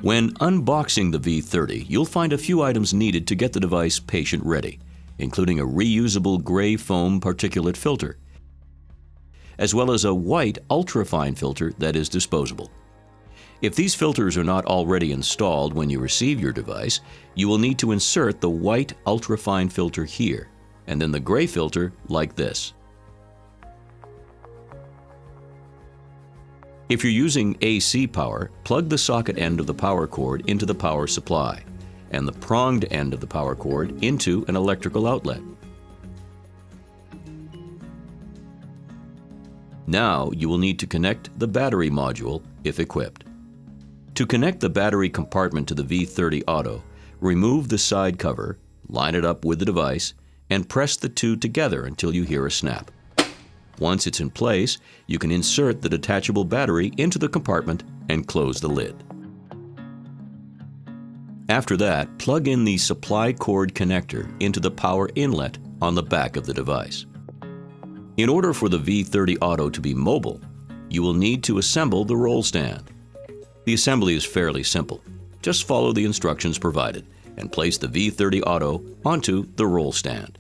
When unboxing the V30, you'll find a few items needed to get the device patient-ready, including a reusable gray foam particulate filter, as well as a white ultrafine filter that is disposable. If these filters are not already installed when you receive your device, you will need to insert the white ultrafine filter here, and then the gray filter like this. If you're using AC power, plug the socket end of the power cord into the power supply, and the pronged end of the power cord into an electrical outlet. Now you will need to connect the battery module, if equipped. To connect the battery compartment to the V30 Auto, remove the side cover, line it up with the device, and press the two together until you hear a snap. Once it's in place, you can insert the detachable battery into the compartment and close the lid. After that, plug in the supply cord connector into the power inlet on the back of the device. In order for the V30 Auto to be mobile, you will need to assemble the roll stand. The assembly is fairly simple. Just follow the instructions provided and place the V30 Auto onto the roll stand.